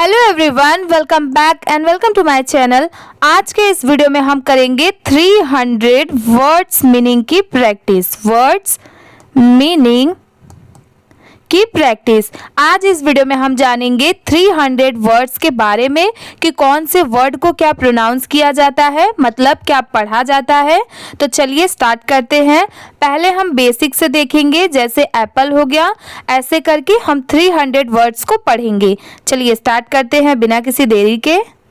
Hello everyone, welcome back and welcome to my channel. आज के इस वीडियो में हम करेंगे 300 वर्ड्स मीनिंग की प्रैक्टिस। वर्ड्स मीनिंग की प्रैक्टिस। आज इस वीडियो में हम जानेंगे 300 वर्ड्स के बारे में कि कौन से वर्ड को क्या प्रोनाउंस किया जाता है, मतलब क्या पढ़ा जाता है। तो चलिए स्टार्ट करते हैं। पहले हम बेसिक से देखेंगे, जैसे एप्पल हो गया, ऐसे करके हम 300 वर्ड्स को पढ़ेंगे। चलिए स्टार्ट करते हैं बिना किसी देरी के।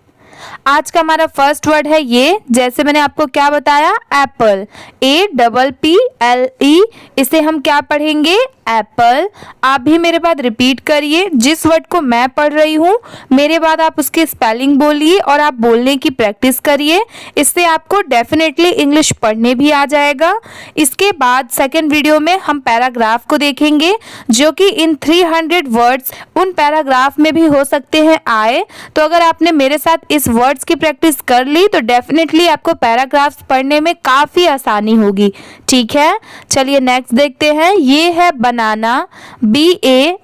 आज का हमारा फर्स्ट वर्ड है ये, जैसे मैंने आपको क्या बताया, एप्पल, APPLE। इसे हम क्या पढ़ेंगे, एप्पल। आप भी मेरे बाद रिपीट करिए, जिस वर्ड को मैं पढ़ रही हूँ मेरे बाद आप उसकी स्पेलिंग बोलिए और आप बोलने की प्रैक्टिस करिए। इससे आपको डेफिनेटली इंग्लिश पढ़ने भी आ जाएगा। इसके बाद सेकेंड वीडियो में हम पैराग्राफ को देखेंगे, जो कि इन 300 वर्ड्स उन पैराग्राफ में भी हो सकते हैं आए। तो अगर आपने मेरे साथ इस वर्ड्स की प्रैक्टिस कर ली तो डेफिनेटली आपको पैराग्राफ्स पढ़ने में काफ़ी आसानी होगी। ठीक है, चलिए नेक्स्ट देखते हैं। ये है बनाना, BANANA।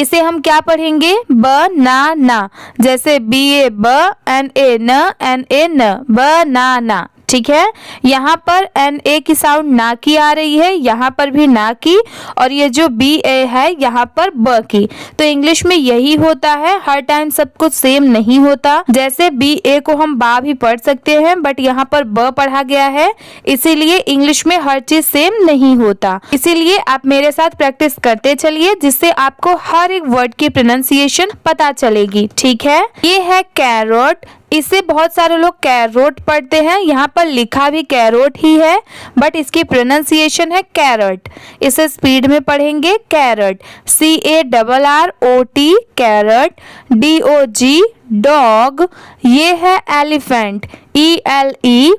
इसे हम क्या पढ़ेंगे, बनाना। जैसे BANANA, बनाना। ठीक है, यहाँ पर NA की साउंड ना की आ रही है, यहाँ पर भी ना की, और ये जो BA है यहाँ पर ब की। तो इंग्लिश में यही होता है, हर टाइम सब कुछ सेम नहीं होता। जैसे BA को हम बा भी पढ़ सकते हैं, बट यहाँ पर ब पढ़ा गया है, इसीलिए इंग्लिश में हर चीज सेम नहीं होता। इसीलिए आप मेरे साथ प्रैक्टिस करते चलिए, जिससे आपको हर एक वर्ड की प्रोनाउंसिएशन पता चलेगी। ठीक है, ये है कैरोट। इसे बहुत सारे लोग कैरोट पढ़ते हैं, यहाँ पर लिखा भी कैरोट ही है, बट इसकी प्रोनाउंसिएशन है कैरट। इसे स्पीड में पढ़ेंगे, carrot, CARROT, carrot. DOG, dog. ये है एलिफेंट, ELEPHANT,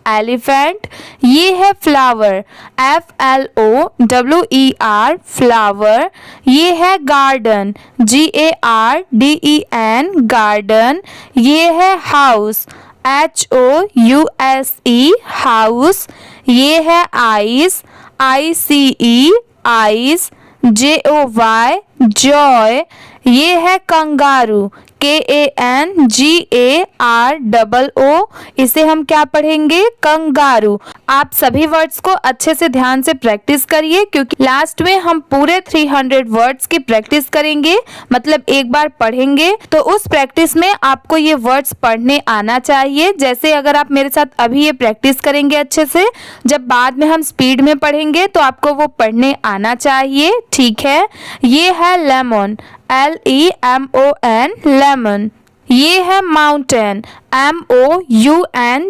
एलिफेंट। ये है फ्लावर, FLOWER, फ्लावर। ये है गार्डन, GARDEN, गार्डन। ये है हाउस, HOUSE, हाउस। ये है ice, ICE, ice. JOY, Joy. ये है कंगारू, KANGAROO। इसे हम क्या पढ़ेंगे, कंगारू। आप सभी वर्ड्स को अच्छे से ध्यान से प्रैक्टिस करिए, क्योंकि लास्ट में हम पूरे 300 वर्ड्स की प्रैक्टिस करेंगे, मतलब एक बार पढ़ेंगे। तो उस प्रैक्टिस में आपको ये वर्ड्स पढ़ने आना चाहिए। जैसे अगर आप मेरे साथ अभी ये प्रैक्टिस करेंगे अच्छे से, जब बाद में हम स्पीड में पढ़ेंगे तो आपको वो पढ़ने आना चाहिए। ठीक है, ये है लेमन, LEMON, लेमन। ये है माउंटेन, MOUNTAIN।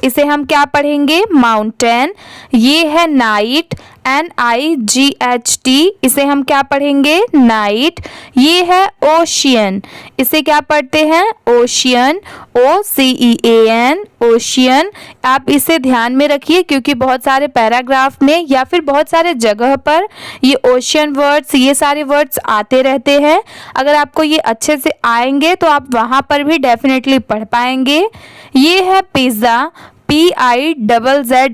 इसे हम क्या पढ़ेंगे, माउंटेन। ये है नाइट, NIGHT। इसे हम क्या पढ़ेंगे, नाइट। ये है ओशियन। इसे क्या पढ़ते हैं, ओशियन, OCEAN, ओशियन। आप इसे ध्यान में रखिए, क्योंकि बहुत सारे पैराग्राफ में या फिर बहुत सारे जगह पर ये ओशियन वर्ड्स, ये सारे वर्ड्स आते रहते हैं। अगर आपको ये अच्छे से आएंगे तो आप वहाँ पर भी डेफिनेटली पढ़ पाएंगे। ये है पिज़्ज़ा, PIZZA।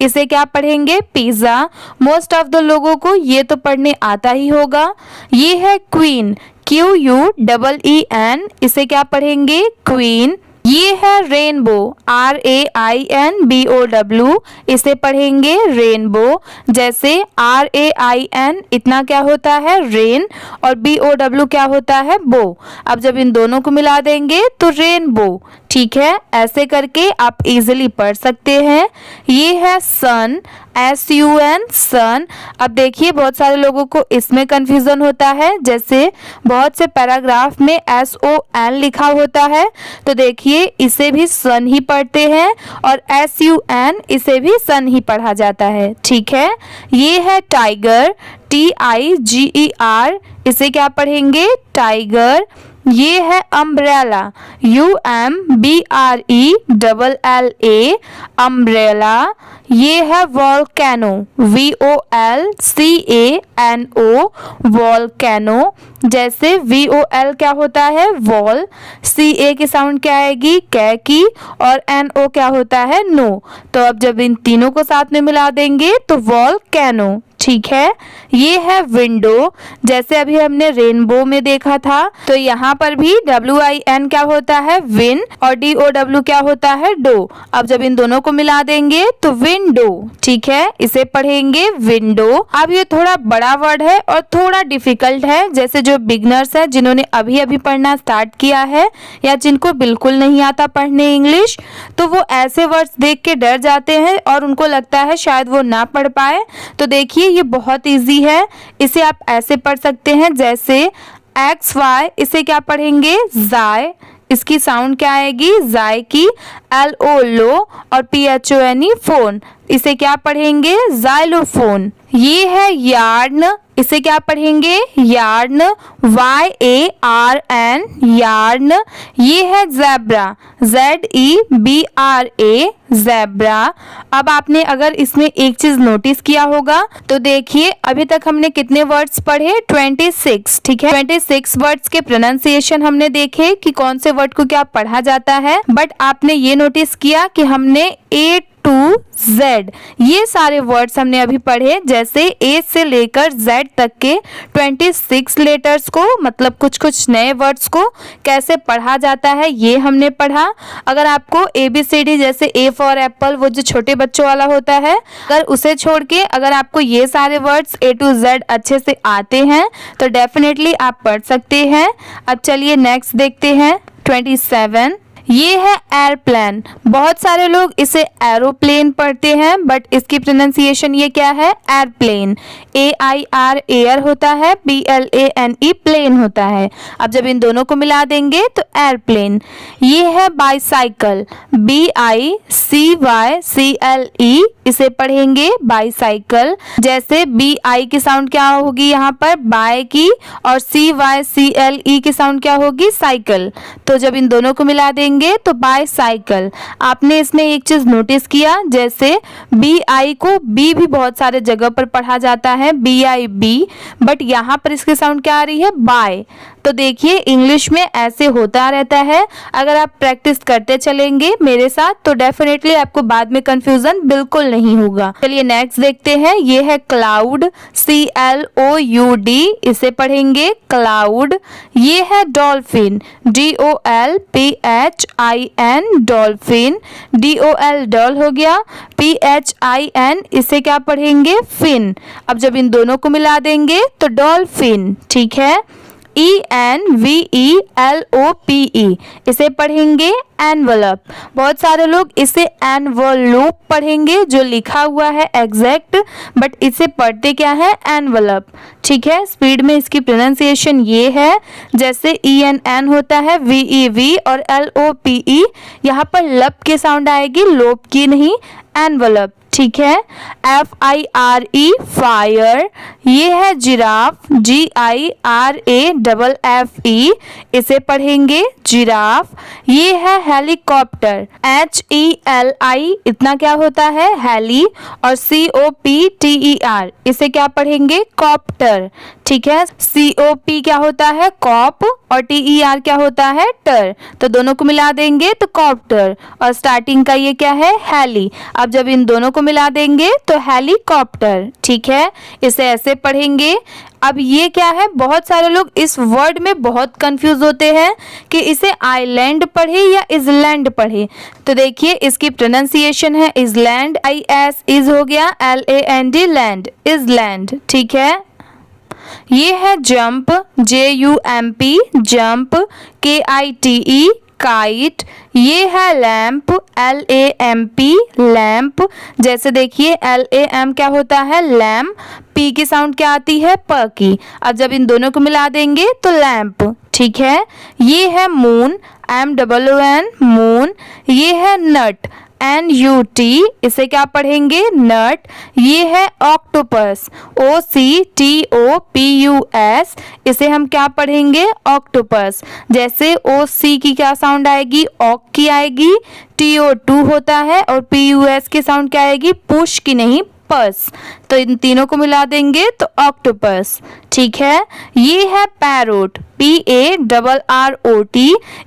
इसे क्या पढ़ेंगे, पिज़्ज़ा। मोस्ट ऑफ द लोगों को ये तो पढ़ने आता ही होगा। ये है क्वीन, QUEEN। इसे क्या पढ़ेंगे, क्वीन। ये है रेनबो, RAINBOW। इसे पढ़ेंगे रेनबो। जैसे RAIN इतना क्या होता है, रेन, और BOW क्या होता है, बो। अब जब इन दोनों को मिला देंगे तो रेनबो। ठीक है, ऐसे करके आप इजीली पढ़ सकते हैं। ये है सन, SUN, सन। अब देखिए बहुत सारे लोगों को इसमें कंफ्यूजन होता है, जैसे बहुत से पैराग्राफ में SON लिखा होता है, तो देखिए इसे भी सन ही पढ़ते हैं, और SUN इसे भी सन ही पढ़ा जाता है। ठीक है, ये है टाइगर, TIGER। इसे क्या पढ़ेंगे, टाइगर। ये है अम्ब्रेला, UMBRELLA, अम्ब्रेला। ये है वॉल्केनो, VOLCANO, वॉल्केनो। जैसे VOL क्या होता है, वॉल, CA की साउंड क्या आएगी, कै की, और NO क्या होता है, नो। तो अब जब इन तीनों को साथ में मिला देंगे तो वॉल्केनो। ठीक है। ये है विंडो, जैसे अभी हमने रेनबो में देखा था, तो यहाँ पर भी WIN क्या होता है विन और DOW क्या होता है डो। अब जब इन दोनों को मिला देंगे तो विंडो, ठीक है, इसे पढ़ेंगे विंडो। अब ये थोड़ा बड़ा वर्ड है और थोड़ा डिफिकल्ट है, जैसे जो बिगनर्स है जिन्होंने अभी अभी पढ़ना स्टार्ट किया है या जिनको बिल्कुल नहीं आता पढ़ने इंग्लिश, तो वो ऐसे वर्ड्स देख के डर जाते हैं और उनको लगता है शायद वो ना पढ़ पाए। तो देखिए ये बहुत इजी है, इसे आप ऐसे पढ़ सकते हैं जैसे XY, इसे क्या पढ़ेंगे जाय, इसकी साउंड क्या आएगी जाय की, LO लो और PHONE फोन, इसे क्या पढ़ेंगे जाइलोफोन। ये है यार्न, इसे क्या पढ़ेंगे यार्न, YARN यार्न। ये है ज़ेब्रा, ZEBRA ज़ेब्रा। अब आपने अगर इसमें एक चीज नोटिस किया होगा तो देखिए अभी तक हमने कितने वर्ड्स पढ़े 26, ठीक है। 26 वर्ड्स के प्रोनाउंसिएशन हमने देखे कि कौन से वर्ड को क्या पढ़ा जाता है, बट आपने ये नोटिस किया कि हमने A to Z ये सारे वर्ड्स हमने अभी पढ़े, जैसे A से लेकर Z तक के 26 लेटर्स को, मतलब कुछ कुछ नए वर्ड्स को कैसे पढ़ा जाता है ये हमने पढ़ा। अगर आपको ABCD जैसे A फॉर एप्पल वो जो छोटे बच्चों वाला होता है, अगर उसे छोड़ के अगर आपको ये सारे वर्ड्स A to Z अच्छे से आते हैं तो डेफिनेटली आप पढ़ सकते हैं। अब चलिए नेक्स्ट देखते हैं 27। ये है एयरप्लेन, बहुत सारे लोग इसे एरोप्लेन पढ़ते हैं बट इसकी प्रोनाउंसिएशन ये क्या है एयरप्लेन, AIR एयर होता है, PLANE प्लेन होता है। अब जब इन दोनों को मिला देंगे तो एयरप्लेन। ये है बाईसाइकिल, BICYCLE, इसे पढ़ेंगे बाईसाइकिल। जैसे BI की साउंड क्या होगी यहाँ पर बाय की और CYCLE की साउंड क्या होगी साइकिल, तो जब इन दोनों को मिला देंगे तो बाईसाइकिल। आपने इसमें एक चीज नोटिस किया, जैसे BI को B भी बहुत सारे जगह पर पढ़ा जाता है BIB, बट यहाँ पर इसकी साउंड क्या आ रही है बाय। तो देखिए इंग्लिश में ऐसे होता रहता है, अगर आप प्रैक्टिस करते चलेंगे मेरे साथ तो डेफिनेटली आपको बाद में कंफ्यूजन बिल्कुल नहीं होगा। चलिए नेक्स्ट देखते हैं। ये है क्लाउड, CLOUD, इसे पढ़ेंगे क्लाउड। ये है dolphin, DOLPHIN dolphin, DOL doll हो गया, PHIN, इसे क्या पढ़ेंगे फिन। अब जब इन दोनों को मिला देंगे तो डॉल्फिन, ठीक है। ENVELOPE, इसे पढ़ेंगे एनवलप। बहुत सारे लोग इसे एनवलप पढ़ेंगे जो लिखा हुआ है एग्जैक्ट, बट इसे पढ़ते क्या है एनवलप, ठीक है। स्पीड में इसकी प्रोनाउंसिएशन ये है, जैसे ENN होता है VEV और LOPE, यहाँ पर लप की साउंड आएगी लोप की नहीं, एनवलप, ठीक है। FIRE fire. ये है जिराफ, GIRAFFE, इसे पढ़ेंगे जिराफ। ये है हेलीकॉप्टर, HELI, इतना क्या होता है हेली और COPTER, इसे क्या पढ़ेंगे कॉप्टर, ठीक है। COP क्या होता है कॉप और TER क्या होता है टर, तो दोनों को मिला देंगे तो कॉप्टर, और स्टार्टिंग का ये क्या है हेली। अब जब इन दोनों को मिला देंगे तो हेलीकॉप्टर, ठीक है, इसे ऐसे पढ़ेंगे। अब ये क्या है, बहुत सारे लोग इस वर्ड में बहुत कंफ्यूज होते हैं कि इसे आइलैंड पढ़े या इजलैंड पढ़े, तो देखिए इसकी प्रोनाउंसिएशन है इजलैंड, IS इज हो गया, LAND लैंड, इजलैंड, ठीक है। ये है jump, JUMP jump, KITE kite. ये है लैंप, LAMP लैंप। जैसे देखिए LAM क्या होता है लैम्प, P की साउंड क्या आती है प की। अब जब इन दोनों को मिला देंगे तो लैंप, ठीक है। ये है मून, MOON मून। ये है नट, NUT, इसे क्या पढ़ेंगे नट। ये है ऑक्टोपस, OCTOPUS, इसे हम क्या पढ़ेंगे ऑक्टोपस। जैसे OC की क्या साउंड आएगी ऑक की आएगी, TO2 होता है और PUS की साउंड क्या आएगी पुश की नहीं पस, तो इन तीनों को मिला देंगे तो ऑक्टोपस, ठीक है। ये है पैरोट, PARROT,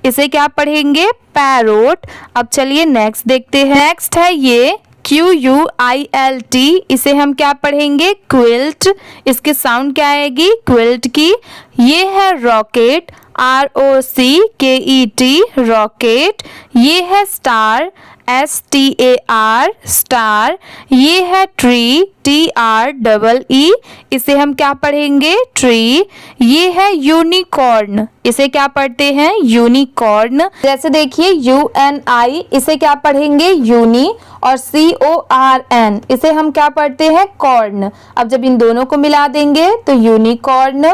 इसे क्या पढ़ेंगे पैरोट। अब चलिए नेक्स्ट देखते हैं। नेक्स्ट है ये QUILT, इसे हम क्या पढ़ेंगे? क्विल्ट। इसकी साउंड क्या आएगी? क्विल्ट की। ये है रॉकेट, ROCKET, रॉकेट। ये है स्टार, STAR, स्टार। ये है ट्री, TREE, इसे हम क्या पढ़ेंगे? ट्री। ये है यूनिकॉर्न, इसे क्या पढ़ते हैं? यूनिकॉर्न। जैसे देखिए UNI, इसे क्या पढ़ेंगे? यूनी। और CORN, इसे हम क्या पढ़ते हैं? कॉर्न। अब जब इन दोनों को मिला देंगे तो यूनिकॉर्न।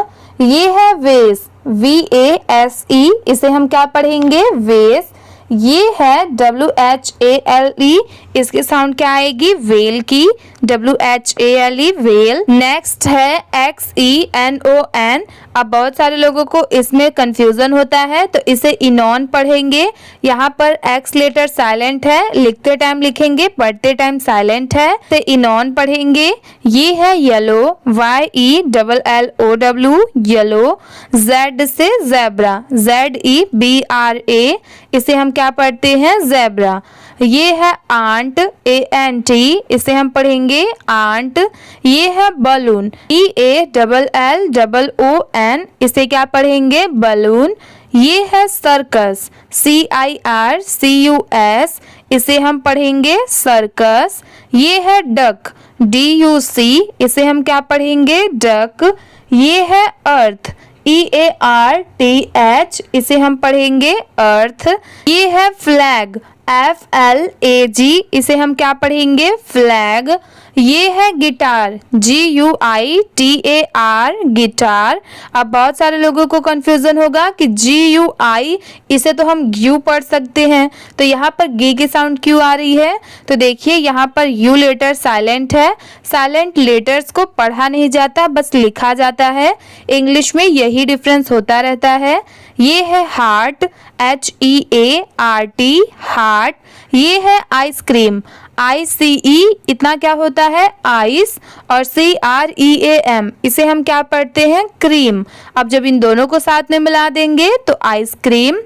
ये है वेस, VASE, इसे हम क्या पढ़ेंगे? वेस। ये है WHALE, इसकी साउंड क्या आएगी? वेल की, WHALE, वेल। नेक्स्ट है XENON। अब बहुत सारे लोगों को इसमें कंफ्यूजन होता है, तो इसे इनॉन पढ़ेंगे। यहाँ पर X लेटर साइलेंट है, लिखते टाइम लिखेंगे, पढ़ते टाइम साइलेंट है, तो इनॉन पढ़ेंगे। ये है येलो, YELLOW, येलो। Z से ज़ेब्रा, ZEBRA, इसे हम क्या पढ़ते हैं? ज़ेब्रा। ये है आंट, ANT, इसे हम पढ़ेंगे आंट। ये है बलून, EALLOON, इसे क्या पढ़ेंगे? बलून। ये है सर्कस, CIRCUS, इसे हम पढ़ेंगे सर्कस। ये है डक, DUC, इसे हम क्या पढ़ेंगे? डक। ये है अर्थ, EARTH, इसे हम पढ़ेंगे अर्थ। ये है फ्लैग, FLAG, इसे हम क्या पढ़ेंगे? फ्लैग। ये है गिटार, GUITAR, गिटार। अब बहुत सारे लोगों को कंफ्यूजन होगा कि GUI, इसे तो हम ग्यू पढ़ सकते हैं, तो यहाँ पर गी की साउंड क्यों आ रही है? तो देखिए यहाँ पर यू लेटर साइलेंट है। साइलेंट लेटर्स को पढ़ा नहीं जाता, बस लिखा जाता है। इंग्लिश में यही डिफरेंस होता रहता है। ये है हार्ट, HEART, हार्ट। ये है आइसक्रीम, ICE, इतना क्या होता है? आइस। और CREAM, इसे हम क्या पढ़ते हैं? क्रीम। अब जब इन दोनों को साथ में मिला देंगे तो आइसक्रीम।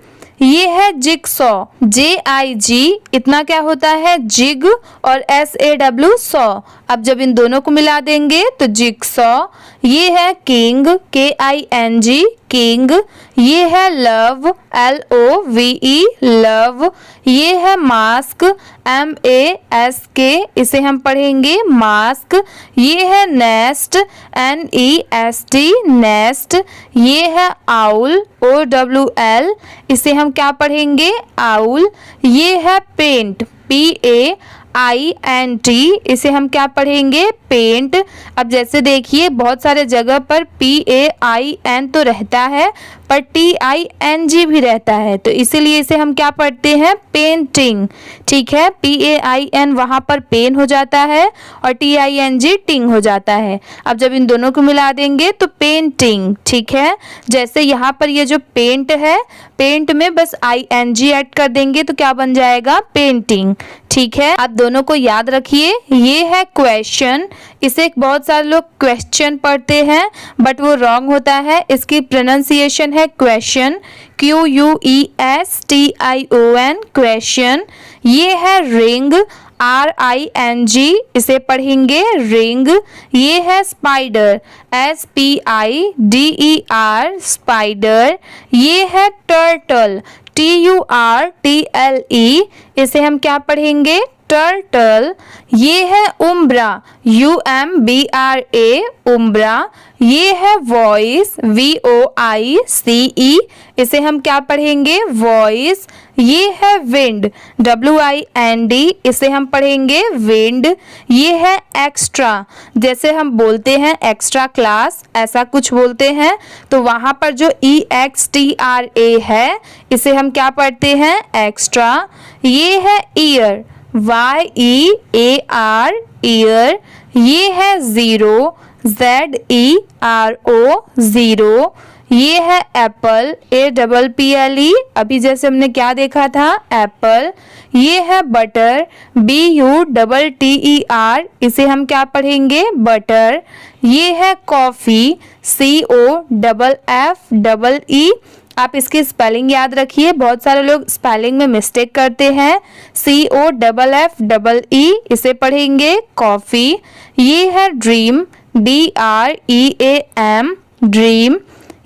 ये है जिगसॉ, JIG, इतना क्या होता है? जिग। और SAW, सॉ। अब जब इन दोनों को मिला देंगे तो जिगसॉ। ये है किंग, KING, किंग। ये है लव, LOVE, लव। ये है मास्क, MASK, इसे हम पढ़ेंगे मास्क। ये है नेस्ट, NEST, नेस्ट। ये है आउल, OWL, इसे हम क्या पढ़ेंगे? आउल। ये है पेंट, PAINT, इसे हम क्या पढ़ेंगे? पेंट। अब जैसे देखिए बहुत सारे जगह पर PAIN तो रहता है, पर TING भी रहता है, तो इसीलिए इसे हम क्या पढ़ते हैं? पेंटिंग। ठीक है, PAIN वहाँ पर पेन हो जाता है और TING टिंग हो जाता है। अब जब इन दोनों को मिला देंगे तो पेंटिंग। ठीक है, जैसे यहाँ पर ये जो पेंट है, पेंट में बस ING ऐड कर देंगे तो क्या बन जाएगा? पेंटिंग। ठीक है, आप दोनों को याद रखिए। ये है क्वेश्चन, इसे बहुत सारे लोग क्वेश्चन पढ़ते हैं, बट वो रॉन्ग होता है। इसकी प्रोनाउंसिएशन है क्वेश्चन, QUESTION, क्वेश्चन। ये है रिंग, RING, इसे पढ़ेंगे रिंग। ये है स्पाइडर, SPIDER, स्पाइडर। ये है टर्टल, TURTLE, इसे हम क्या पढ़ेंगे? टर्टल। ये है उम्ब्रा, UMBRA, उम्ब्रा। ये है वॉइस, VOICE, इसे हम क्या पढ़ेंगे? वॉइस। ये है विंड, WIND, इसे हम पढ़ेंगे विंड। ये है एक्स्ट्रा, जैसे हम बोलते हैं एक्स्ट्रा क्लास, ऐसा कुछ बोलते हैं, तो वहाँ पर जो EXTRA है, इसे हम क्या पढ़ते हैं? एक्स्ट्रा। ये है ईयर, YEAR, ईयर। ये है ज़ीरो, ZERO, ज़ीरो। ये है एप्पल, APPLE, अभी जैसे हमने क्या देखा था? एप्पल। ये है बटर, BUTTER, इसे हम क्या पढ़ेंगे? बटर। ये है कॉफ़ी, COFFEE, आप इसकी स्पेलिंग याद रखिए, बहुत सारे लोग स्पेलिंग में मिस्टेक करते हैं। COFFEE, इसे पढ़ेंगे कॉफी। ये है ड्रीम, DREAM, ड्रीम।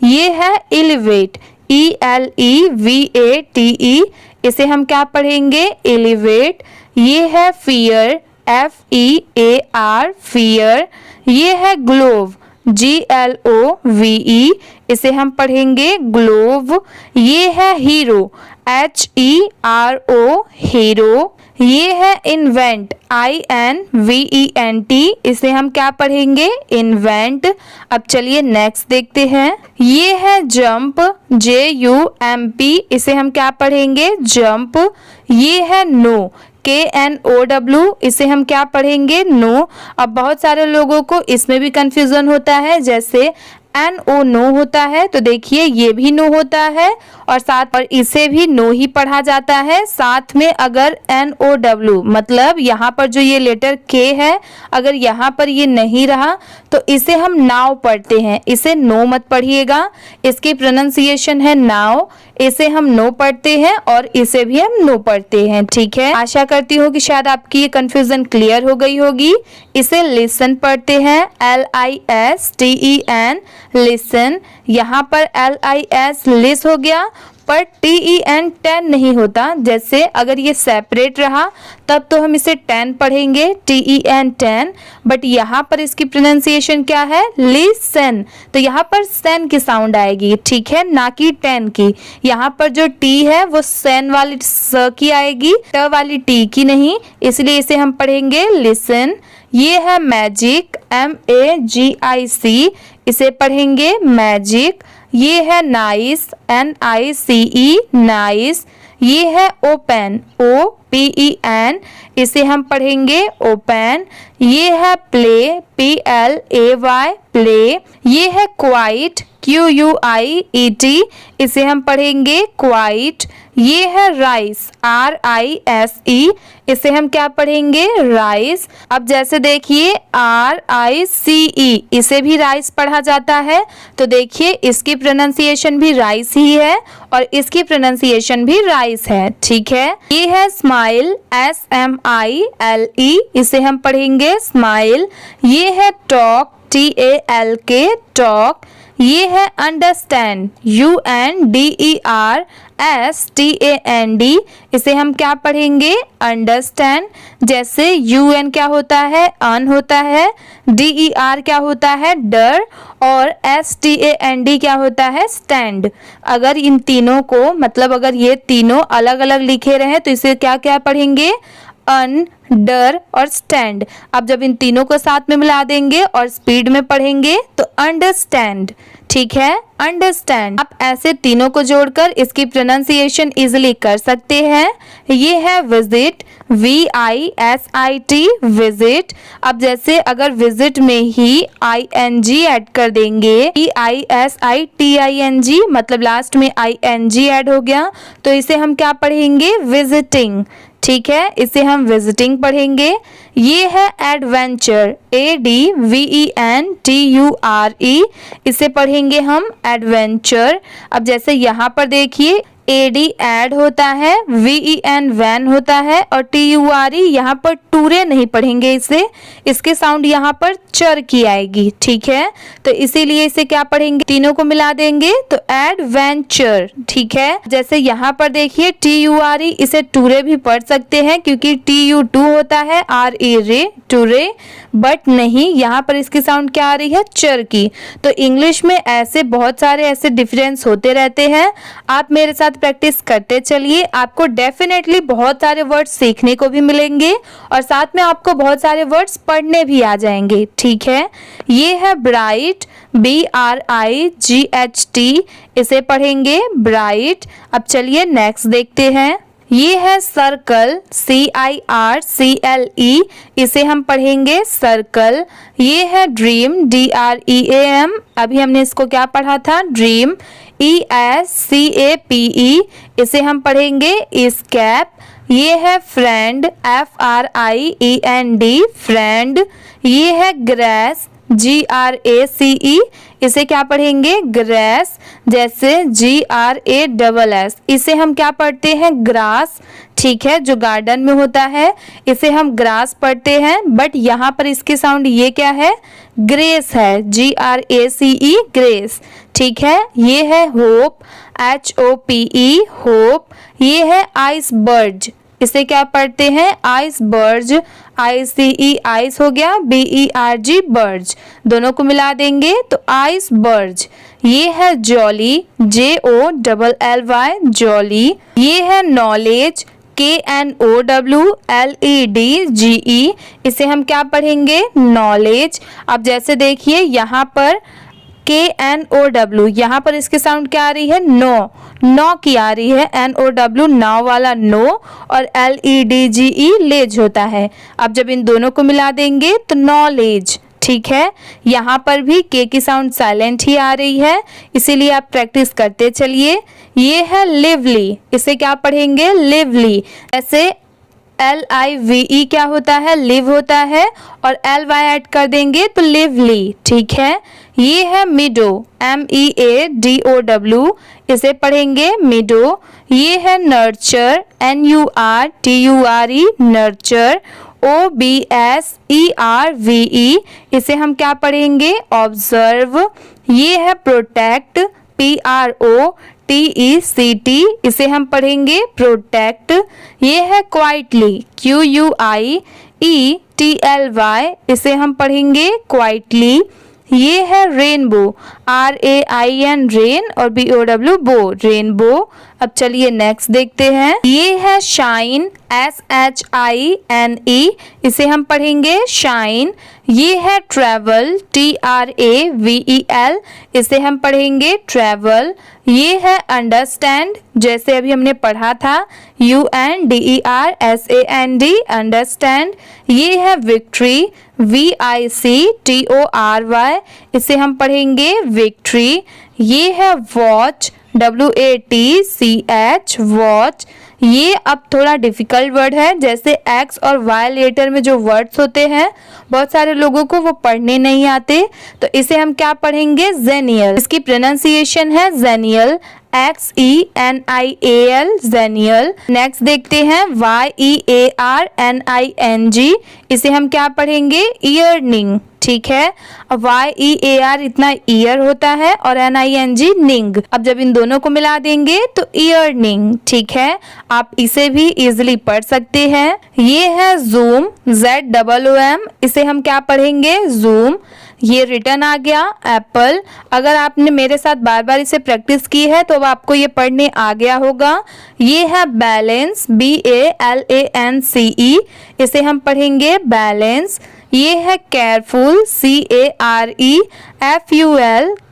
ये है एलिवेट, ELEVATE, इसे हम क्या पढ़ेंगे, एलिवेट। ये है फियर, FEAR, फियर। ये है ग्लोव, GLOVE, इसे हम पढ़ेंगे ग्लोव। ये है हीरो, HERO, हीरो। ये है इन्वेंट, INVENT, इसे हम क्या पढ़ेंगे, इन्वेंट। अब चलिए नेक्स्ट देखते हैं। ये है जंप, JUMP, इसे हम क्या पढ़ेंगे, जंप। ये है नो, KNOW, इसे हम क्या पढ़ेंगे, नो। अब बहुत सारे लोगों को इसमें भी कंफ्यूजन होता है, जैसे NO नो होता है, तो देखिए ये भी नो होता है और साथ पर इसे भी नो ही पढ़ा जाता है। साथ में अगर NOW, मतलब यहाँ पर जो ये लेटर K है, अगर यहाँ पर ये नहीं रहा तो इसे हम नाव पढ़ते हैं, इसे नो मत पढ़िएगा। इसकी प्रोनाउंसिएशन है नाव, इसे हम नो पढ़ते हैं और इसे भी हम नो पढ़ते हैं। ठीक है, आशा करती हूँ कि शायद आपकी ये कंफ्यूजन क्लियर हो गई होगी। इसे लिसन पढ़ते हैं, LISTEN, लिसन। यहाँ पर LIS लिस हो गया, पर TEN टेन नहीं होता। जैसे अगर ये सेपरेट रहा तब तो हम इसे 10 पढ़ेंगे, TEN 10, बट यहाँ पर इसकी प्रोनाउंसिएशन क्या है, लिसन। तो यहाँ पर सेन की साउंड आएगी, ठीक है, ना कि 10 की। यहाँ पर जो T है वो सेन वाली स की आएगी, ट वाली T की नहीं, इसलिए इसे हम पढ़ेंगे लिसन। ये है मैजिक, MAGIC, इसे पढ़ेंगे मैजिक। ये है नाइस, NICE, नाइस। ये है ओपन, OPEN, इसे हम पढ़ेंगे ओपन। ये है प्ले, PLAY, प्ले। ये है क्वाइट, QUIET, इसे हम पढ़ेंगे क्वाइट। ये है राइस, RISE, इसे हम क्या पढ़ेंगे, राइस। अब जैसे देखिए RICE, इसे भी राइस पढ़ा जाता है, तो देखिए इसकी प्रोनाउंसिएशन भी राइस ही है और इसकी प्रोनाउंसिएशन भी राइस है। ठीक है, ये है स्माइल, SMILE, इसे हम पढ़ेंगे स्माइल। ये है टॉक, TALK, टॉक। ये है अंडरस्टैंड, UNDERSTAND, इसे हम क्या पढ़ेंगे, अंडरस्टैंड। जैसे UN क्या होता है, अन होता है, DER क्या होता है, डर, और STAND क्या होता है, स्टैंड। अगर इन तीनों को, मतलब अगर ये तीनों अलग अलग लिखे रहे तो इसे क्या क्या पढ़ेंगे, अन, डर और स्टैंड। अब जब इन तीनों को साथ में मिला देंगे और स्पीड में पढ़ेंगे तो अंडरस्टैंड। ठीक है, अंडरस्टैंड। आप ऐसे तीनों को जोड़कर इसकी प्रोनाउंसिएशन इजीली कर सकते हैं। ये है विजिट, VISIT, विजिट। अब जैसे अगर विजिट में ही ING ऐड कर देंगे, VISITING, मतलब लास्ट में ING ऐड हो गया, तो इसे हम क्या पढ़ेंगे, विजिटिंग। ठीक है, इसे हम विजिटिंग पढ़ेंगे। ये है एडवेंचर, ADVENTURE, इसे पढ़ेंगे हम एडवेंचर। अब जैसे यहाँ पर देखिए AD ऐड होता है, VEN वैन होता है और TURE यहाँ पर टूरे नहीं पढ़ेंगे इसे, इसके साउंड यहाँ पर चर की आएगी। ठीक है, तो इसीलिए इसे क्या पढ़ेंगे, तीनों को मिला देंगे तो एडवेंचर। ठीक है, जैसे यहाँ पर देखिए TURE, इसे टूरे भी पढ़ सकते हैं क्योंकि TU2 होता है, RE, टूरे, बट नहीं, यहाँ पर इसकी साउंड क्या आ रही है, चर की। तो इंग्लिश में ऐसे बहुत सारे ऐसे डिफरेंस होते रहते हैं। आप मेरे साथ प्रैक्टिस करते चलिए, आपको डेफिनेटली बहुत सारे वर्ड्स सीखने को भी मिलेंगे और साथ में आपको बहुत सारे वर्ड्स पढ़ने भी आ जाएंगे। ठीक है, ये है ब्राइट, BRIGHT, इसे पढ़ेंगे ब्राइट। अब चलिए नेक्स्ट देखते हैं। ये है सर्कल, CIRCLE, इसे हम पढ़ेंगे सर्कल। ये है ड्रीम, DREAM, अभी हमने इसको क्या पढ़ा था, ड्रीम। ESCAPE, इसे हम पढ़ेंगे स्कैप। ये है फ्रेंड, FRIEND, फ्रेंड। ये है ग्रेस, GRACE, इसे क्या पढ़ेंगे, ग्रेस। जैसे GRASS, इसे हम क्या पढ़ते हैं, ग्रास, ठीक है, जो गार्डन में होता है इसे हम ग्रास पढ़ते हैं, बट यहाँ पर इसके साउंड ये क्या है, ग्रेस है, GRACE, ग्रेस, ठीक है। ये है होप, HOPE, होप। ये है आइसबर्ग, इसे क्या पढ़ते हैं, आइसबर्ग, ICE, आइस हो गया, BERG, बर्ज, दोनों को मिला देंगे तो आइसबर्ग। ये है जॉली, JOLLY, जॉली। ये है नॉलेज, KNOWLEDGE, इसे हम क्या पढ़ेंगे, नॉलेज। अब जैसे देखिए यहाँ पर KNOW, यहाँ पर इसके साउंड क्या आ रही है, नो, नौ की आ रही है, NOW नाव वाला नो, और LEDGE लेज होता है। अब जब इन दोनों को मिला देंगे तो नॉलेज, ठीक है। यहाँ पर भी के की साउंड साइलेंट ही आ रही है, इसीलिए आप प्रैक्टिस करते चलिए। ये है लिवली, इसे क्या पढ़ेंगे, लिवली। ऐसे LIVE क्या होता है, लिव होता है, और LY ऐड कर देंगे तो लिवली, ठीक है। ये है मिडो, MEADOW, इसे पढ़ेंगे मिडो। ये है नर्चर, NURTURE, नर्चर, OBSERVE, इसे हम क्या पढ़ेंगे, ऑब्जर्व। ये है प्रोटेक्ट, PROTECT, इसे हम पढ़ेंगे प्रोटेक्ट। ये है क्वाइटली, QUIETLY, इसे हम पढ़ेंगे क्वाइटली। ये है रेनबो, RAIN, रेन, और BOW, बो, रेनबो। अब चलिए नेक्स्ट देखते हैं। ये है शाइन, SHINE, इसे हम पढ़ेंगे शाइन। ये है ट्रैवल, TRAVEL, इसे हम पढ़ेंगे ट्रैवल। ये है अंडरस्टैंड, जैसे अभी हमने पढ़ा था, UNDERSAND, अंडरस्टैंड। ये है विक्ट्री, VICTORY, इसे हम पढ़ेंगे विक्ट्री। ये है वॉच, WATCH, वॉच। ये अब थोड़ा डिफिकल्ट वर्ड है, जैसे एक्स और वाई लेटर में जो वर्ड्स होते हैं बहुत सारे लोगों को वो पढ़ने नहीं आते, तो इसे हम क्या पढ़ेंगे, जेनियल। इसकी प्रोनाउंसिएशन है जेनियल, XENIAL, जेनियल। नेक्स्ट देखते हैं YEARNING, इसे हम क्या पढ़ेंगे, ईयरनिंग, ठीक है। अब YEAR इतना ईयर होता है, और NING निंग। अब जब इन दोनों को मिला देंगे तो ईयरनिंग, ठीक है। आप इसे भी इजिली पढ़ सकते हैं। ये है जूम, ZOOM, इसे हम क्या पढ़ेंगे, जूम। ये रिटर्न आ गया एप्पल। अगर आपने मेरे साथ बार बार इसे प्रैक्टिस की है तो अब आपको ये पढ़ने आ गया होगा। ये है बैलेंस, BALANCE, इसे हम पढ़ेंगे बैलेंस। ये है careful, CAREFUL,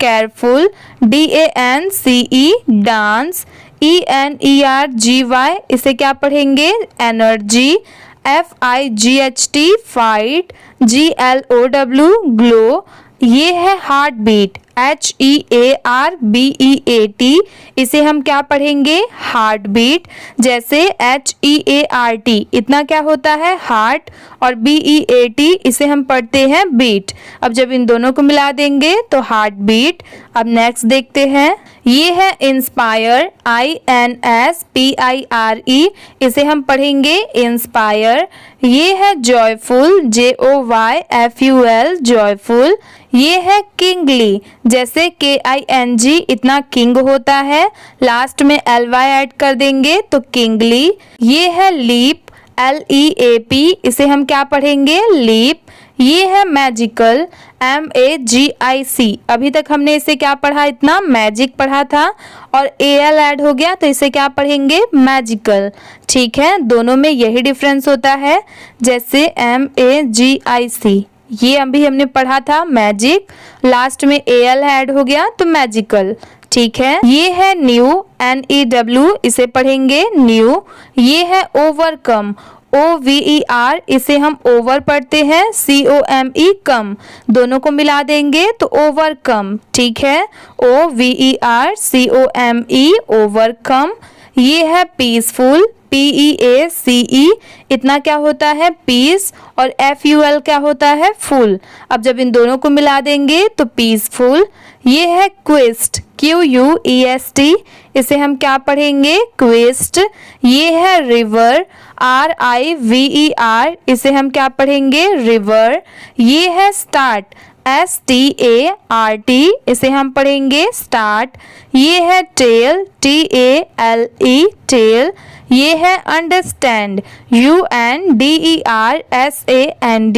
careful. DANCE, dance. ENERGY, इसे क्या पढ़ेंगे, energy. FIGHT, fight. GLOW, glow. ये है हार्ट बीट, HEARTBEAT, इसे हम क्या पढ़ेंगे, हार्ट बीट। जैसे HEART इतना क्या होता है, हार्ट, और BEAT इसे हम पढ़ते हैं बीट। अब जब इन दोनों को मिला देंगे तो हार्ट बीट। अब नेक्स्ट देखते हैं। ये है इंस्पायर, INSPIRE, इसे हम पढ़ेंगे इंस्पायर। ये है जॉयफुल, JOYFUL, जॉयफुल। ये है किंगली, जैसे KING इतना किंग होता है, लास्ट में LY ऐड कर देंगे तो किंगली। ये है लीप, LEAP, इसे हम क्या पढ़ेंगे, लीप। ये है मैजिकल, MAGIC, अभी तक हमने इसे क्या पढ़ा, इतना मैजिक पढ़ा था, और AL ऐड हो गया तो इसे क्या पढ़ेंगे, मैजिकल, ठीक है। दोनों में यही डिफरेंस होता है, जैसे MAGIC, ये अभी हमने पढ़ा था मैजिक, लास्ट में AL ऐड हो गया तो मैजिकल, ठीक है। ये है न्यू, NEW, इसे पढ़ेंगे न्यू। ये है ओवरकम, OVER, इसे हम ओवर पढ़ते हैं, COME, कम। दोनों को मिला देंगे तो ओवरकम, ठीक है। OVER COME, overcome. ये है पीसफुल, PEACE, इतना क्या होता है पीस, और FUL क्या होता है फुल। अब जब इन दोनों को मिला देंगे तो पीसफुल। ये है क्विस्ट, QUEST, इसे हम क्या पढ़ेंगे क्विस्ट। ये है रिवर, RIVER, इसे हम क्या पढ़ेंगे रिवर। ये है स्टार्ट, START, इसे हम पढ़ेंगे स्टार्ट। ये है टेल, TALE, टेल। ये है अंडरस्टैंड, UNDERSAND,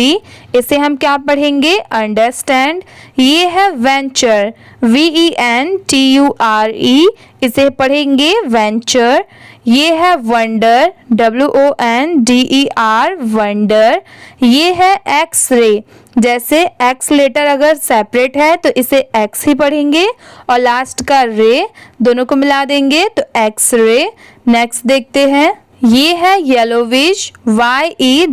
इसे हम क्या पढ़ेंगे अंडरस्टैंड। ये है वेंचर, VENTURE, इसे पढ़ेंगे वेंचर। ये है वंडर, WONDER, वंडर। ये है एक्स-रे, जैसे एक्स लेटर अगर सेपरेट है तो इसे एक्स ही पढ़ेंगे, और लास्ट का रे दोनों को मिला देंगे तो एक्स रे। नेक्स्ट देखते हैं, ये है येलोविश, YELLOWISH,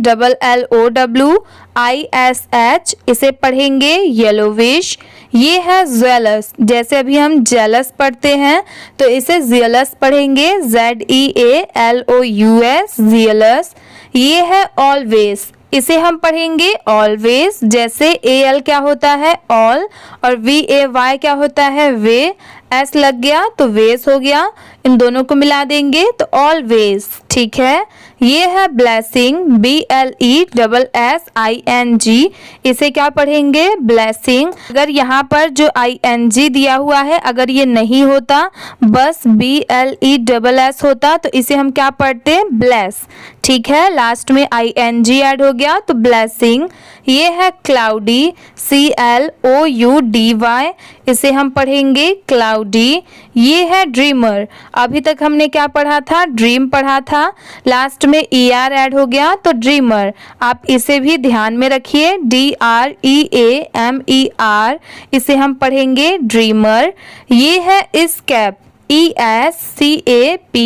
इसे पढ़ेंगे येलोविश। ये है जेलस, जैसे अभी हम जेलस पढ़ते हैं तो इसे जेलस पढ़ेंगे, ZEALOUS, जेलस। ये है ऑलवेज, इसे हम पढ़ेंगे ऑलवेज, जैसे AL क्या होता है ऑल, और VAY क्या होता है वे, S लग गया तो वेज हो गया, इन दोनों को मिला देंगे तो ऑलवेज, ठीक है। ये है ब्लेसिंग, BLESSING, इसे क्या पढ़ेंगे ब्लेसिंग। अगर यहाँ पर जो ING दिया हुआ है अगर ये नहीं होता, बस BLESS होता तो इसे हम क्या पढ़ते ब्लेस, ठीक है। लास्ट में ING ऐड हो गया तो ब्लेसिंग। ये है क्लाउडी, CLOUDY, इसे हम पढ़ेंगे क्लाउडी। ये है ड्रीमर, अभी तक हमने क्या पढ़ा था ड्रीम पढ़ा था, लास्ट में ER ऐड हो गया तो ड्रीमर। आप इसे भी ध्यान में रखिए, DREAMER, इसे हम पढ़ेंगे ड्रीमर। ये है स्कैप, ESCAPE,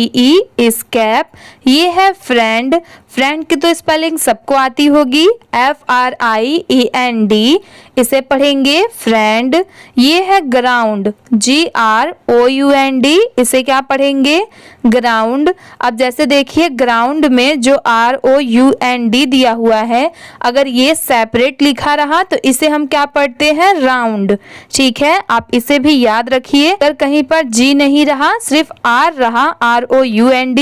स्कैप। ये है फ्रेंड, फ्रेंड की तो स्पेलिंग सबको आती होगी, FRIEND, इसे पढ़ेंगे फ्रेंड। ये है ग्राउंड, GROUND, इसे क्या पढ़ेंगे ग्राउंड। अब जैसे देखिए ग्राउंड में जो ROUND दिया हुआ है, अगर ये सेपरेट लिखा रहा तो इसे हम क्या पढ़ते हैं राउंड, ठीक है। आप इसे भी याद रखिए, अगर कहीं पर G नहीं रहा सिर्फ R रहा, ROUND,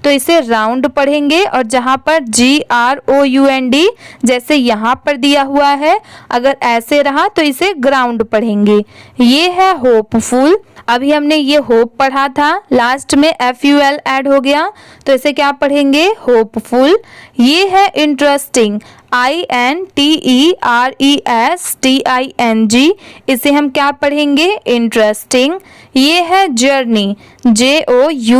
तो इसे राउंड पढ़ेंगे, और जहाँ पर GROUND जैसे यहाँ पर दिया हुआ है अगर ऐसे रहा तो इसे ग्राउंड पढ़ेंगे। ये है होपफुल, अभी हमने ये होप पढ़ा था, लास्ट में FUL ऐड हो गया तो इसे क्या पढ़ेंगे होपफुल। ये है इंटरेस्टिंग, INTERESTING, इसे हम क्या पढ़ेंगे इंटरेस्टिंग। ये है जर्नी, JOURNEY,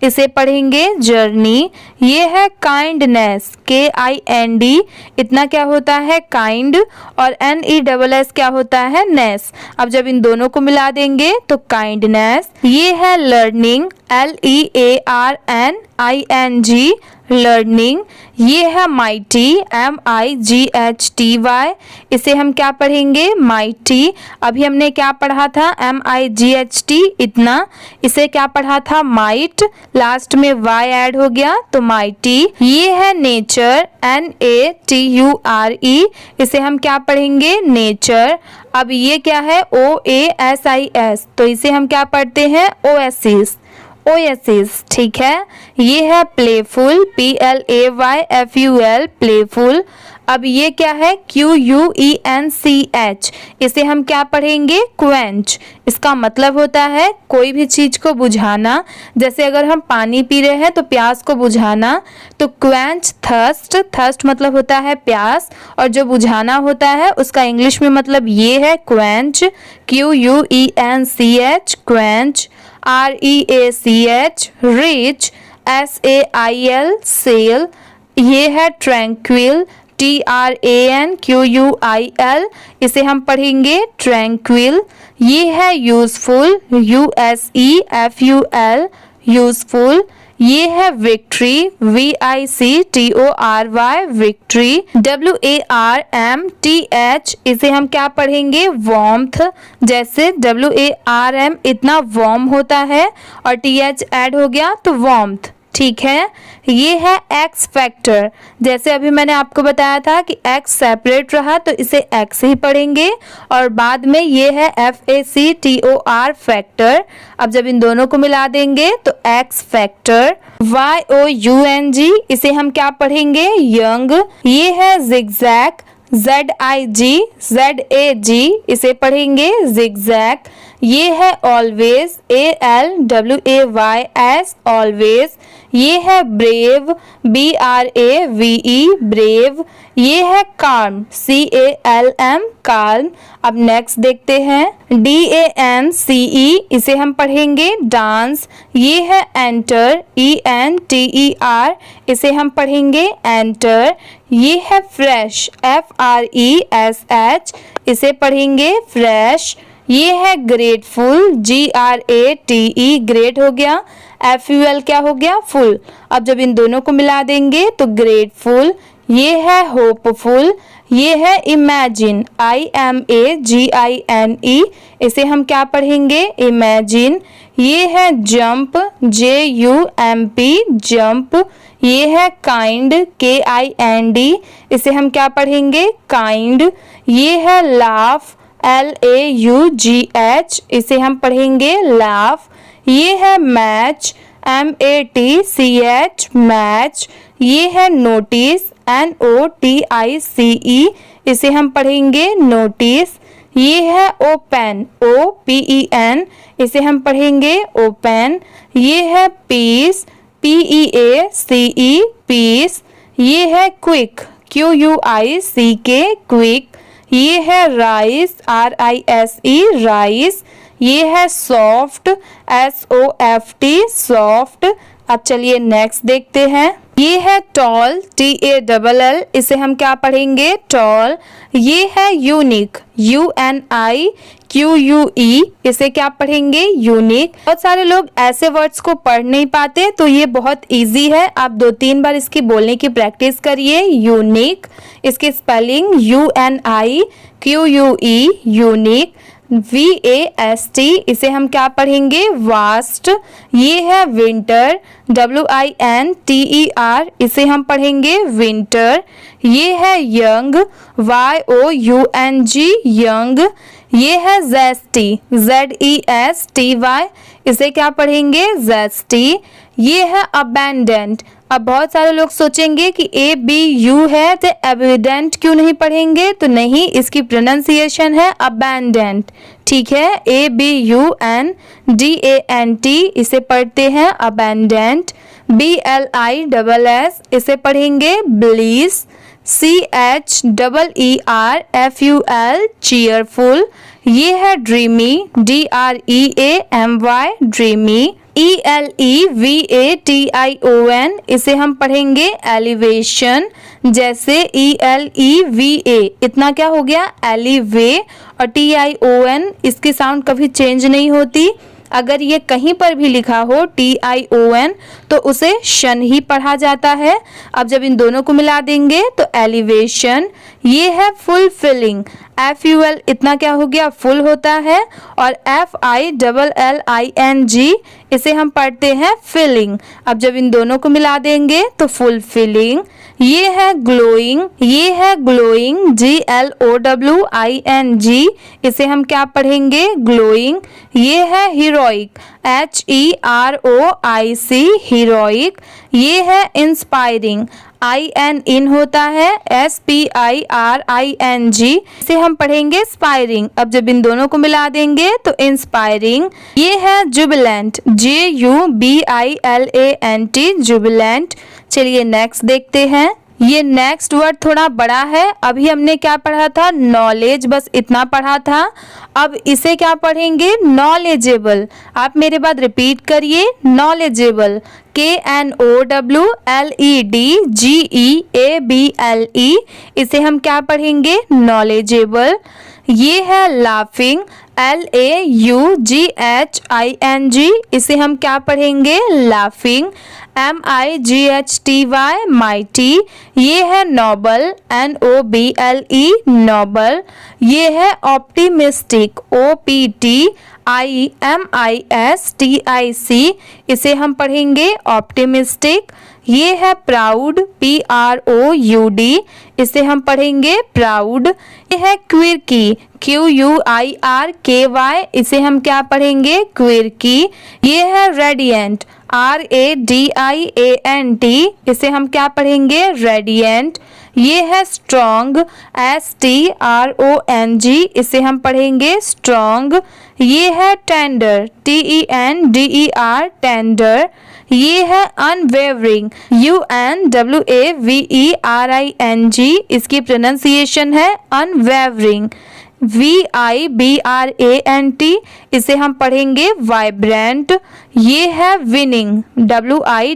इसे पढ़ेंगे जर्नी। ये है काइंडनेस, KIND, इतना क्या होता है काइंड, और NESS क्या होता है नेस। अब जब इन दोनों को मिला देंगे तो काइंडनेस। ये है लर्निंग, LEARNING, लर्निंग। ये है माइटी, MIGHTY, इसे हम क्या पढ़ेंगे माइटी। अभी हमने क्या पढ़ा था MIGHT, इतना, इसे क्या पढ़ा था माइट, लास्ट में Y ऐड हो गया तो माइटी। ये है नेचर, NATURE, इसे हम क्या पढ़ेंगे नेचर। अब ये क्या है OASIS, तो इसे हम क्या पढ़ते हैं ओएसिस, ठीक है। ये है प्लेफुल, PLAYFUL, प्लेफुल। अब ये क्या है QUENCH, इसे हम क्या पढ़ेंगे क्वेंच, इसका मतलब होता है कोई भी चीज को बुझाना, जैसे अगर हम पानी पी रहे हैं तो प्यास को बुझाना, तो क्वेंच थर्स्ट, थर्स्ट मतलब होता है प्यास, और जो बुझाना होता है उसका इंग्लिश में मतलब ये है quench, QUENCH, quench. REACH, reach, SAIL, sail. ये है ट्रैंक्विल, TRANQUIL, इसे हम पढ़ेंगे ट्रैंक्विल। ये है यूजफुल, USEFUL, यूजफुल। ये है विक्ट्री, VICTORY विक्ट्री। WARMTH इसे हम क्या पढ़ेंगे, वार्मथ। जैसे WARM इतना वार्म होता है और TH ऐड हो गया तो वार्मथ, ठीक है। ये है एक्स फैक्टर, जैसे अभी मैंने आपको बताया था कि एक्स सेपरेट रहा तो इसे एक्स ही पढ़ेंगे, और बाद में ये है FACTOR फैक्टर। अब जब इन दोनों को मिला देंगे तो एक्स फैक्टर। YOUNG इसे हम क्या पढ़ेंगे, यंग। ये है जिगजैग, ZIGZAG इसे पढ़ेंगे जिगजैग। ये है ऑलवेज, ALWAYS ऑलवेज। ये है ब्रेव, BRAVE ब्रेव। ये है कार्म, CALM कार्म। अब नेक्स्ट देखते हैं DANCE इसे हम पढ़ेंगे डांस। ये है एंटर, ENTER इसे हम पढ़ेंगे एंटर। ये है फ्रेश, FRESH इसे पढ़ेंगे फ्रेश। ये है ग्रेटफुल, GRATE ग्रेट हो गया, FUL क्या हो गया, फुल। अब जब इन दोनों को मिला देंगे तो ग्रेटफुल। ये है होपफुल। ये है इमेजिन, IMAGINE इसे हम क्या पढ़ेंगे, इमेजिन। ये है जंप, JUMP जंप। ये है काइंड, KIND इसे हम क्या पढ़ेंगे, काइंड। ये है लाफ, LAUGH इसे हम पढ़ेंगे लाफ। ये है मैच, MATCH मैच। ये है नोटिस, NOTICE इसे हम पढ़ेंगे नोटिस। ये है ओपन, OPEN इसे हम पढ़ेंगे ओपन। ये है पीस, PEACE पीस। ये है क्विक, QUICK क्विक। ये है राइस, RISE राइस। ये है सॉफ्ट, SOFT सॉफ्ट। अब चलिए नेक्स्ट देखते हैं। ये है टॉल, TALL इसे हम क्या पढ़ेंगे, टॉल। ये है यूनिक, UNIQUE इसे क्या पढ़ेंगे, यूनिक। बहुत सारे लोग ऐसे वर्ड्स को पढ़ नहीं पाते तो ये बहुत इजी है, आप 2-3 बार इसकी बोलने की प्रैक्टिस करिए। यूनिक, इसकी स्पेलिंग UNIQUE यूनिक। VAST इसे हम क्या पढ़ेंगे, वास्ट। ये है विंटर, WINTER इसे हम पढ़ेंगे विंटर। ये है यंग, YOUNG यंग। ये है जेस्टी, ZESTY इसे क्या पढ़ेंगे, जेस्टी। ये है अबैंडेंट। अब बहुत सारे लोग सोचेंगे कि ABU है तो एबिडेंट क्यों नहीं पढ़ेंगे, तो नहीं, इसकी प्रोनाउंसिएशन है अबैंडेंट, ठीक है। ABUNDANT इसे पढ़ते हैं अबैंडेंट। BLISS इसे पढ़ेंगे ब्लीस। CHEERFUL cheerful। ये है ड्रीमी, DREAMY ड्रीमी। ELEVATION इसे हम पढ़ेंगे एलिवेशन। जैसे ELEVA इतना क्या हो गया, एलिवे। और TION इसकी साउंड कभी चेंज नहीं होती। अगर ये कहीं पर भी लिखा हो TION तो उसे शन ही पढ़ा जाता है। अब जब इन दोनों को मिला देंगे तो एलिवेशन। ये है फुलफिलिंग, FUL इतना क्या हो गया, फुल होता है। और FILLING इसे हम पढ़ते हैं फिलिंग। अब जब इन दोनों को मिला देंगे तो फुलफिलिंग। ये है ग्लोइंग, ये है ग्लोइंग, GLOWING इसे हम क्या पढ़ेंगे, ग्लोइंग। ये है हीरोइक, HEROIC हीरोइक। ये है इंस्पायरिंग, IN होता है, SPIRING इसे हम पढ़ेंगे स्पायरिंग। अब जब इन दोनों को मिला देंगे तो इंस्पायरिंग। ये है जुबिलेंट, JUBILANT जुबिलेंट। चलिए नेक्स्ट देखते हैं। ये नेक्स्ट वर्ड थोड़ा बड़ा है। अभी हमने क्या पढ़ा था, नॉलेज, बस इतना पढ़ा था। अब इसे क्या पढ़ेंगे, नॉलेजेबल। आप मेरे बाद रिपीट करिए, नॉलेजेबल, KNOWLEDGEABLE इसे हम क्या पढ़ेंगे, नॉलेजेबल। ये है लाफिंग, LAUGHING, इसे हम क्या पढ़ेंगे? लाफिंग। MIGHTY, माइटी, ये है नोबल, NOBLE, नोबल। ये है ऑप्टिमिस्टिक, OPTIMISTIC, इसे हम पढ़ेंगे ऑप्टिमिस्टिक। ये है प्राउड, PROUD, इसे हम पढ़ेंगे प्राउड। ये है क्विर्की, QUIRKY, इसे हम क्या पढ़ेंगे? क्विर्की। ये है रेडिएंट, RADIANT, इसे हम क्या पढ़ेंगे? रेडिएंट। ये है स्ट्रॉन्ग, STRONG, इसे हम पढ़ेंगे स्ट्रॉन्ग। ये है टेंडर, TENDER, टेंडर। ये है अनवेवरिंग, UNWAVERING, इसकी प्रोनाउंसिएशन है अनवेवरिंग। VIBRANT, इसे हम पढ़ेंगे वाइब्रेंट। ये है विनिंग, WINNING,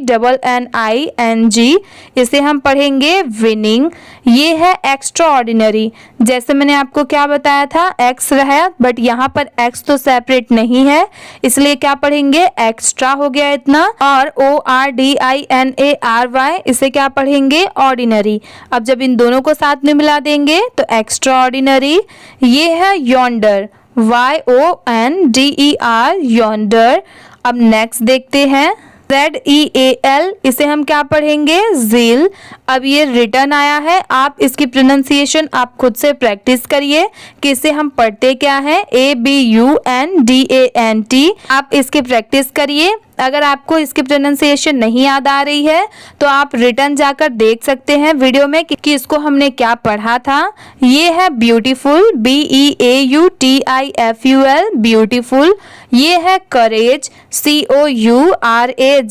इसे हम पढ़ेंगे विनिंग। ये है एक्स्ट्राऑर्डिनरी, जैसे मैंने आपको क्या बताया था, एक्स रहा, बट यहाँ पर एक्स तो सेपरेट नहीं है, इसलिए क्या पढ़ेंगे? एक्स्ट्रा हो गया इतना। और ORDINARY, इसे क्या पढ़ेंगे? ऑर्डिनरी। अब जब इन दोनों को साथ में मिला देंगे तो एक्स्ट्रा ऑर्डिनरी। ये है यॉन्डर, YONDER, यॉन्डर। अब नेक्स्ट देखते हैं ZEAL, इसे हम क्या पढ़ेंगे? ज़ील। अब ये रिटर्न आया है, आप इसकी प्रोनाउंसिएशन आप खुद से प्रैक्टिस करिए कि इसे हम पढ़ते क्या है? ABUNDANT, आप इसकी प्रैक्टिस करिए। अगर आपको इसकी प्रोनाउंसिएशन नहीं याद आ रही है तो आप रिटर्न जाकर देख सकते हैं वीडियो में कि इसको हमने क्या पढ़ा था। ये है ब्यूटीफुल, BEAUTIFUL, ब्यूटीफुल। ये है करेज, COURAGE,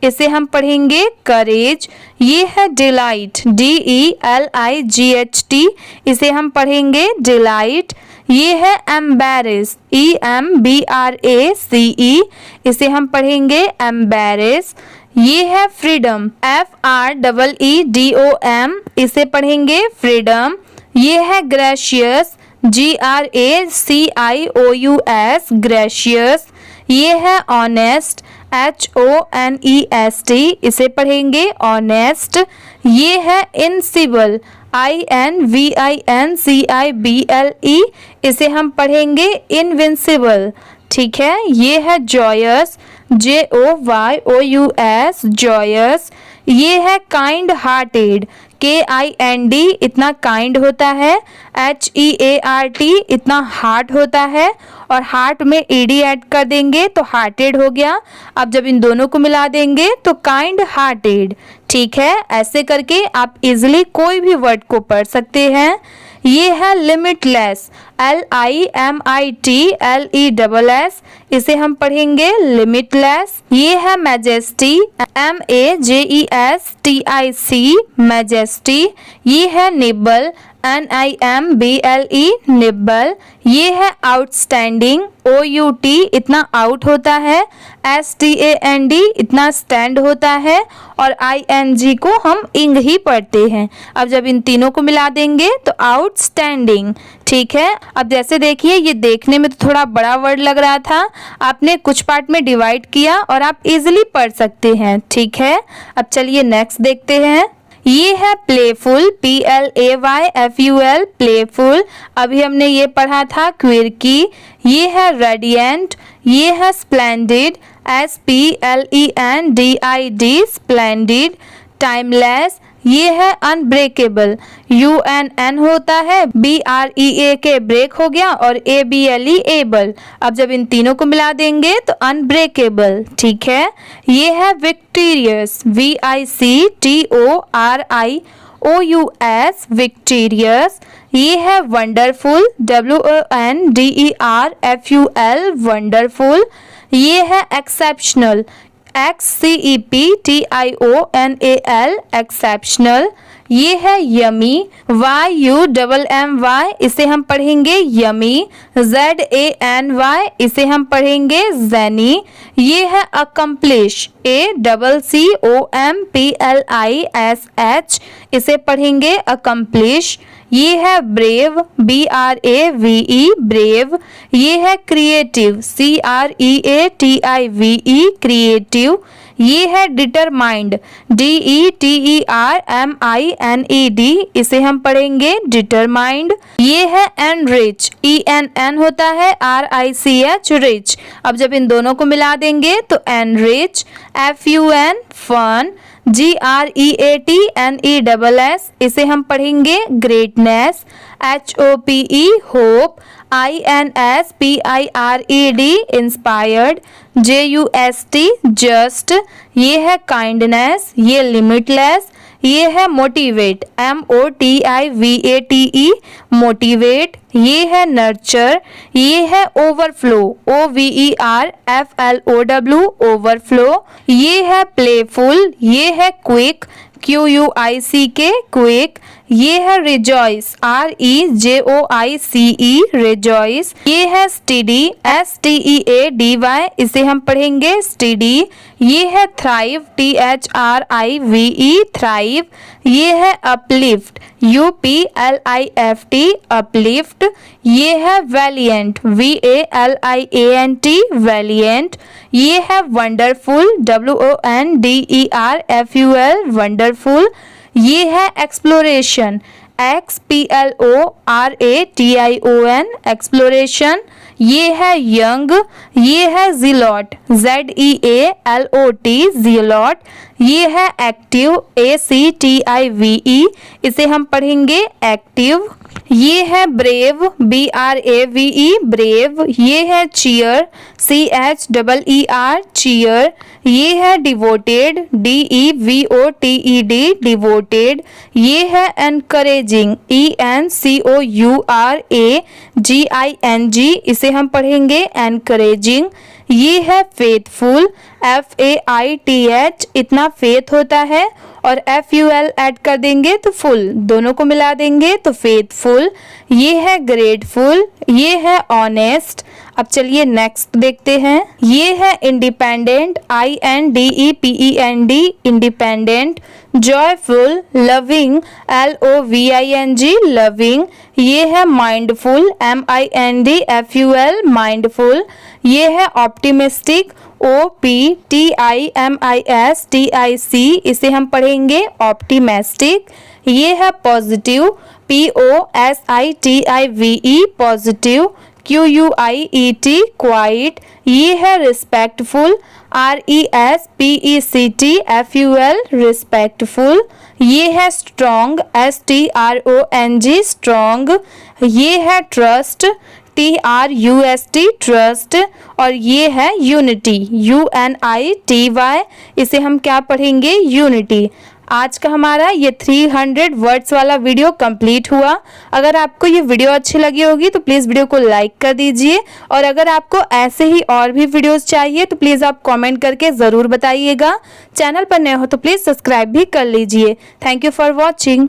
इसे हम पढ़ेंगे करेज। ये है डिलाइट, DELIGHT, इसे हम पढ़ेंगे डिलाइट। ये है एम्बैरेस, EMBRACE, इसे हम पढ़ेंगे एम्बैरेस। ये है फ्रीडम, FREEDOM, इसे पढ़ेंगे फ्रीडम। ये है ग्रेशियस, GRACIOUS, ग्रेशियस। ये है ऑनेस्ट, HONEST, इसे पढ़ेंगे ऑनेस्ट। ये है इनसिबल, INVINCIBLE, इसे हम पढ़ेंगे इनविंसिबल। ठीक है। ये है जॉयस, JOYOUS, जॉयस। ये है काइंड हार्टेड, KIND, इतना काइंड होता है। HEART, इतना हार्ट होता है, और हार्ट में ED ऐड कर देंगे तो हार्टेड हो गया। अब जब इन दोनों को मिला देंगे तो काइंड हार्टेड। ठीक है, ऐसे करके आप इजिली कोई भी वर्ड को पढ़ सकते हैं। ये है लिमिटलेस, LIMITLESS, इसे हम पढ़ेंगे लिमिटलेस। ये है मैजेस्टी, MAJESTIC, मैजेस्टी। ये है निबल, NIMBLE, निबल। ये है आउटस्टैंडिंग, OUT, इतना आउट होता है। STAND, इतना स्टैंड होता है, और ING को हम इंग ही पढ़ते हैं। अब जब इन तीनों को मिला देंगे तो आउटस्टैंडिंग। ठीक है। अब जैसे देखिए, ये देखने में तो थोड़ा बड़ा वर्ड लग रहा था, आपने कुछ पार्ट में डिवाइड किया और आप इजिली पढ़ सकते हैं। ठीक है। अब चलिए नेक्स्ट देखते हैं। ये है प्लेफुल, PLAYFUL, प्लेफुल। अभी हमने ये पढ़ा था क्विर्की। ये है रेडिएंट। ये है स्प्लेंडिड, SPLENDID, स्प्लेंडिड। टाइमलेस। ये है अनब्रेकेबल, UNN होता है, BREAK, ब्रेक हो गया, और ABLE, एबल। अब जब इन तीनों को मिला देंगे तो अनब्रेकेबल। ठीक है। ये है विक्टोरियस, VICTORIOUS, विक्टोरियस। ये है वंडरफुल, WONDERFUL, वंडरफुल। ये है एक्सेप्शनल, XCEPTIONAL, एक्सेप्शनल। ये है यमी, YUMMY, इसे हम पढ़ेंगे यमी। ZANY, इसे हम पढ़ेंगे ज़ैनी। ये है अकम्प्लिश, ACCOMPLISH, इसे पढ़ेंगे अकम्प्लिश। ये है ब्रेव, BRAVE ब्रेव। ये है क्रिएटिव, CREATIVE क्रिएटिव। ये है डिटरमाइंड, DETERMINED, इसे हम पढ़ेंगे डिटरमाइंड। ये है एनरिच, ENN होता है RICH रिच। अब जब इन दोनों को मिला देंगे तो एनरिच। FUN फन, GREATNESS, इसे हम पढ़ेंगे greatness. HOPE hope, INSPIRED inspired. JUST just, ये है काइंडनेस, ये लिमिटलेस। ये है मोटिवेट, MOTIVATE मोटिवेट। ये है नर्चर, ये है ओवरफ्लो, OVERFLOW ओवरफ्लो। ये है प्लेफुल, ये है क्विक, QUICK क्विक। ये है रिजॉइस, REJOICE रिजॉइस। ये है स्टडी, STEADY, इसे हम पढ़ेंगे स्टडी। ये है थ्राइव, THRIVE थ्राइव। ये है अपलिफ्ट, UPLIFT अपलिफ्ट। ये है वैलिएंट, VALIANT वैलिएंट। ये है वंडरफुल, WONDERFUL वंडरफुल। ये है एक्सप्लोरेशन, XPLORATION एक्सप्लोरेशन। ये है यंग, ये है ज़ीलॉट, ZEALOT ज़ीलॉट। ये है एक्टिव, ACTIVE, इसे हम पढ़ेंगे एक्टिव। ये है ब्रेव, BRAVE ब्रेव। ये है चीयर, CHEER चीयर। ये है डिवोटेड, DEVOTED डिवोटेड। ये है एनकरेजिंग, ENCOURAGING, इसे हम पढ़ेंगे एनकरेजिंग। ये है फेथफुल, FAITH, इतना फेथ होता है, और FUL ऐड कर देंगे तो फुल, दोनों को मिला देंगे तो फेथफुल। ये है ग्रेटफुल, ये है ऑनेस्ट। अब चलिए नेक्स्ट देखते हैं। ये है independent, INDEPEND independent. Joyful, loving, LOVING loving. ये है माइंडफुल, MINDFUL माइंडफुल। ये है ऑप्टिमिस्टिक, OPTIMISTIC, इसे हम पढ़ेंगे ऑप्टिमिस्टिक। ये है positive, POSITIVE positive. QUIET quite. ये है रिस्पेक्टफुल, RESPECTFUL रिस्पेक्टफुल। ये है स्ट्रॉन्ग, STRONG स्ट्रॉन्ग। ये है ट्रस्ट, TRUST ट्रस्ट। और ये है यूनिटी, UNITY, इसे हम क्या पढ़ेंगे यूनिटी। आज का हमारा ये 300 वर्ड्स वाला वीडियो कंप्लीट हुआ। अगर आपको ये वीडियो अच्छी लगी होगी तो प्लीज़ वीडियो को लाइक कर दीजिए, और अगर आपको ऐसे ही और भी वीडियोस चाहिए तो प्लीज़ आप कमेंट करके ज़रूर बताइएगा। चैनल पर नए हो तो प्लीज़ सब्सक्राइब भी कर लीजिए। Thank you for watching.